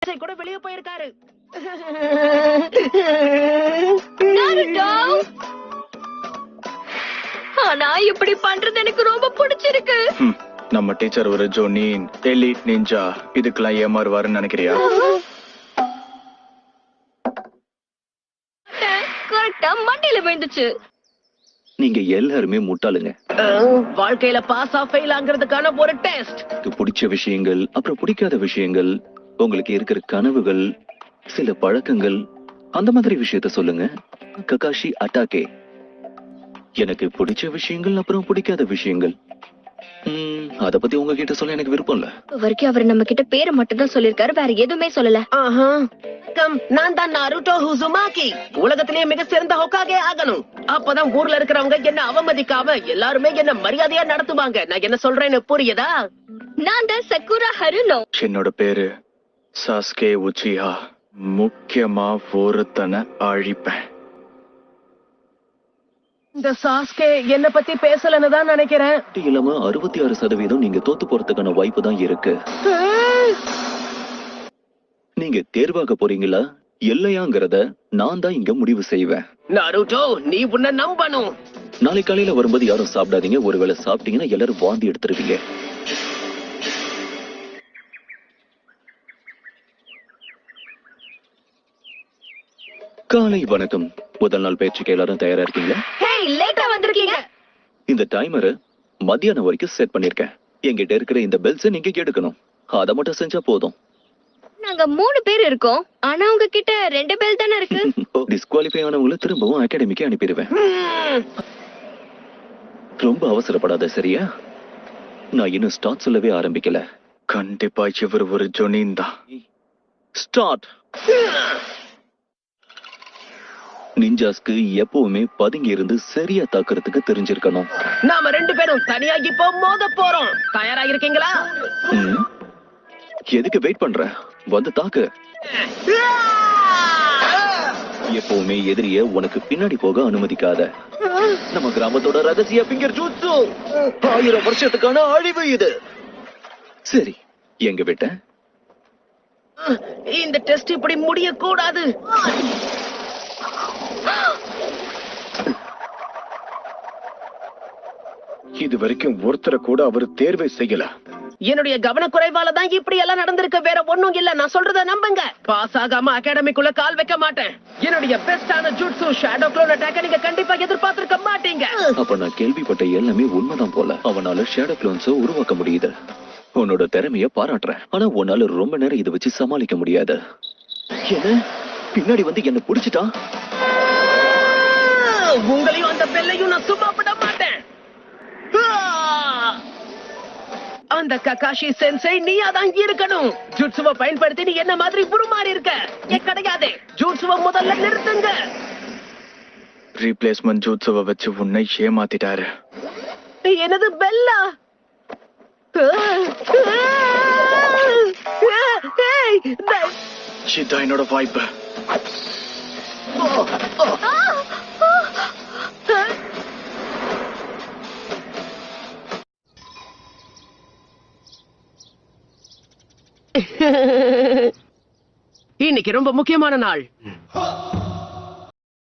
கூட வெளியே போயிருக்காரு. ஆனா இப்படி பண்றது எனக்கு ரொம்ப பிடிச்சிருக்கு. நம்ம டீச்சர் ஒரு ஜோனின் எலிட் நிஞ்சா, இதுக்கெல்லாம் ஏமாறுவாருன்னு நினைக்கிறியா? கரெக்டா மண்டையில விழுந்துச்சு. நீங்க எல்லாருமே முட்டாளுங்க. வாழ்க்கையில பாஸ் ஆ ஃபெயில் ஆங்கிறதுக்கான ஒரு டெஸ்ட். பிடிச்ச விஷயங்கள், அப்புறம் பிடிக்காத விஷயங்கள், உங்களுக்கு இருக்கிற கனவுகள், சில பழக்கங்கள், அந்த மாதிரி விஷயத்த சொல்லுங்க. ககாஷி அட்டாகே. எனக்கு பிடிச்ச விஷயங்கள், அப்புறம் பிடிக்காத விஷயங்கள், அத பத்தி உங்ககிட்ட சொல்ல எனக்கு விருப்பம் இல்ல. வரைக்கும் அவர் நம்ம கிட்ட பேரை மட்டும் தான் சொல்லிருக்காரு, வேற எதுவுமே சொல்லல. நான் தான் நாருட்டோ உசுமாகி. உலகத்திலேயே மிக சிறந்த ஹோக்காகே ஆகணும். அப்பதான் ஊர்ல இருக்கிறவங்க என்ன அவமதிக்காம எல்லாருமே என்ன மரியாதையா நடத்துவாங்க. நான் என்ன சொல்றேன்னு புரியுதா? நான் தான் சக்குரா ஹருனோ. என்னோட பேரு சாஸ்கே உச்சிஹா. முக்கியமா ஒருத்தனை அழிப்பேன். இந்த சாஸ்கே என்ன பத்தி பேசலன்னு தான் நினைக்கிறேன். இல்லாம 66% நீங்க தோத்து போறதுக்கான வாய்ப்பு தான் இருக்கு. நீங்க தேர்வாக போறீங்களா இல்லையாங்கிறத நான் தான் இங்க முடிவு செய்வேன். நாருட்டோ, நீ உன்னை நம்பணும். நாளை காலையில வரும்போது யாரும் சாப்பிடாதீங்க. ஒருவேளை சாப்பிட்டீங்கன்னா எல்லாரும் வாந்தி எடுத்துருவீங்க. காலை வணக்கம். முதல் நாள் பயிற்சிக்கு எல்லாரும் தயாரா இருக்கீங்களா? லேட்டா வந்திருக்கீங்க. இந்த டைமரை மத்தியானம் வரைக்கும் செட் பண்ணிருக்கேன். என்கிட்ட இருக்கிற இந்த பெல்ஸ் நீங்க எடுக்கணும். அதை மட்டும் செஞ்சா போதும். நாங்க 3 பேர் இருக்கோம், ஆனா உங்ககிட்ட 2 பேர் தானே இருக்கு. டிஸ்குவாலிஃபை ஆனவங்களை திரும்பவும் அகாடமிக்கு அனுப்பிடுவேன். ரொம்ப அவசரப்படாத, சரியா? நான் இன்னும் ஸ்டார்ட் சொல்லவே ஆரம்பிக்கல. கண்டிப்பா இவர் ஒரு ஜோனின் தான். ஸ்டார்ட். நிஞ்சாஸ்க்கு எப்பவுமே பதுங்கி இருந்து சரியா தாக்குறதுக்கு தெரிஞ்சிருக்கணும். நாம 2 பேரும் தனியா இப்போ மோத போறோம். தயாரா இருக்கீங்களா? எதுக்கு வெயிட் பண்ற? வந்து தாக்கு. எப்பவுமே எதிரிய உனக்கு பின்னாடி போக அனுமதிக்காத. நம்ம கிராமத்தோட ரகசிய பிங்கர் ஜூட்சு. 1000 வருஷத்துக்கான அழிவு இது. சரி, எங்க விட்ட? இந்த டெஸ்ட் இப்படி முடிய கூடாது. இது வரைக்கும் ஒருத்தரை கூட அவர் தேர்வை செய்யல. என்னுடைய கவனக்குறைவால தான் இப்படி எல்லாம் நடந்திருக்கு, வேற ஒண்ணும் இல்ல. நான் சொல்றத நம்புங்க. பாஸ் ஆகாம அகாடமிக்குள்ள கால் வைக்க மாட்டேன். என்னுடைய பெஸ்டான ஜூட்சு ஷேடோ க்ளோன் அட்டாக்க நீங்க கண்டிப்பா எதிர்பார்த்திருக்க மாட்டீங்க. அப்ப நான் கேள்விப்பட்ட எல்லாமே உண்மைதான் போல. அவனால ஷேடோ க்ளோன்ஸ உருவாக்க முடியுது. உன்னோட திறமைய பாராட்டுறேன். ஆனா உன்னால ரொம்ப நேரம் இதை வச்சு சமாளிக்க முடியாது. என்ன பின்னாடி வந்து என்ன புடிச்சிட்டா? உங்களையும் அந்த பெல்லையும் நான் சும்மா விட மாட்டேன். அந்த ககாஷி சென்சை நீயா தான் இருக்கணும். ஜூட்சுவை பயன்படுத்தி நீ என்ன மாதிரி உருமாறி இருக்க. கிடையாது. ஜூட்சுவை முதல்ல நிறுத்துங்க. ரீப்ளேஸ்மெண்ட் ஜூட்சுவை வச்சு உன்னை ஏமாத்திட்டாரு. எனது பெல்லா. இதான் என்னோட வாய்ப்பு. இன்னைக்கு ரொம்ப முக்கியமான நாள்.